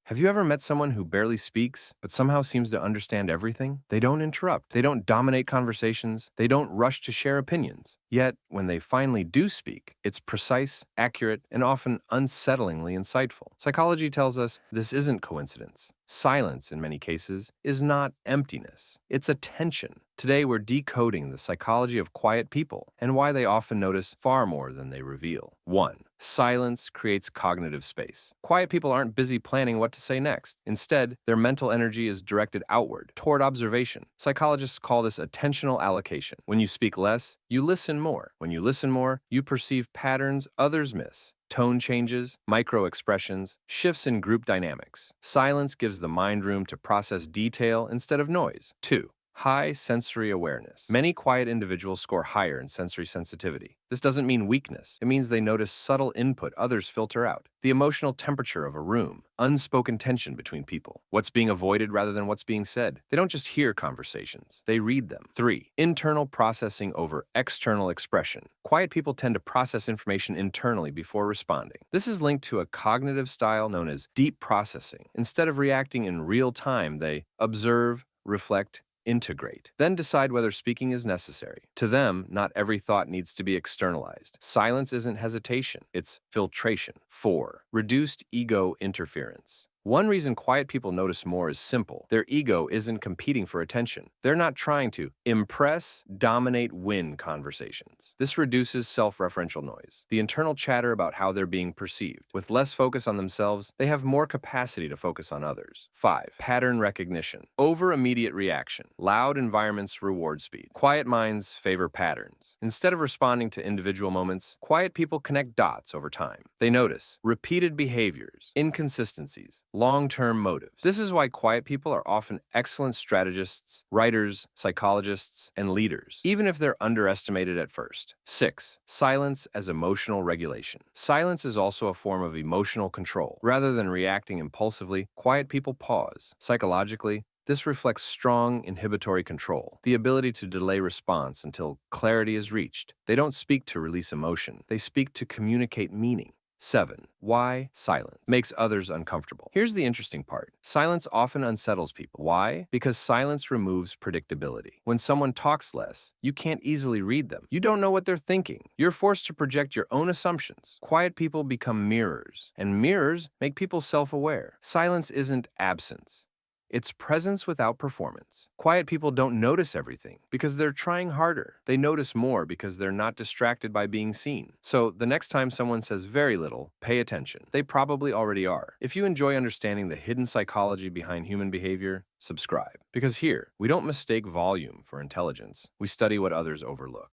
Have you ever met someone who barely speaks, but somehow seems to understand everything? They don't interrupt. They don't dominate conversations. They don't rush to share opinions. Yet, when they finally do speak, it's precise, accurate, and often unsettlingly insightful. Psychology tells us this isn't coincidence. Silence, in many cases, is not emptiness. It's attention. Today, we're decoding the psychology of quiet people and why they often notice far more than they reveal. 1. Silence creates cognitive space. Quiet people aren't busy planning what to say next. Instead, their mental energy is directed outward, toward observation. Psychologists call this attentional allocation. When you speak less, you listen more. When you listen more, you perceive patterns others miss. Tone changes, micro expressions, shifts in group dynamics. Silence gives the mind room to process detail instead of noise. 2. High sensory awareness. Many quiet individuals score higher in sensory sensitivity. This doesn't mean weakness. It means they notice subtle input others filter out. The emotional temperature of a room, unspoken tension between people, what's being avoided rather than what's being said. They don't just hear conversations, they read them. 3. Internal processing over external expression. Quiet people tend to process information internally before responding. This is linked to a cognitive style known as deep processing. Instead of reacting in real time, they observe, reflect, integrate, then decide whether speaking is necessary. To them, not every thought needs to be externalized. Silence isn't hesitation, it's filtration. 4. Reduced ego interference. One reason quiet people notice more is simple. Their ego isn't competing for attention. They're not trying to impress, dominate, win conversations. This reduces self-referential noise, the internal chatter about how they're being perceived. With less focus on themselves, they have more capacity to focus on others. 5. Pattern recognition. Over immediate reaction. Loud environments reward speed. Quiet minds favor patterns. Instead of responding to individual moments, quiet people connect dots over time. They notice repeated behaviors, inconsistencies, long-term motives. This is why quiet people are often excellent strategists, writers, psychologists, and leaders, even if they're underestimated at first. 6. Silence as emotional regulation. Silence is also a form of emotional control. Rather than reacting impulsively, quiet people pause. Psychologically, this reflects strong inhibitory control, the ability to delay response until clarity is reached. They don't speak to release emotion, they speak to communicate meaning. 7. Why silence makes others uncomfortable. Here's the interesting part. Silence often unsettles people. Why? Because silence removes predictability. When someone talks less, you can't easily read them. You don't know what they're thinking. You're forced to project your own assumptions. Quiet people become mirrors, and mirrors make people self-aware. Silence isn't absence. It's presence without performance. Quiet people don't notice everything because they're trying harder. They notice more because they're not distracted by being seen. So the next time someone says very little, pay attention. They probably already are. If you enjoy understanding the hidden psychology behind human behavior, subscribe. Because here, we don't mistake volume for intelligence. We study what others overlook.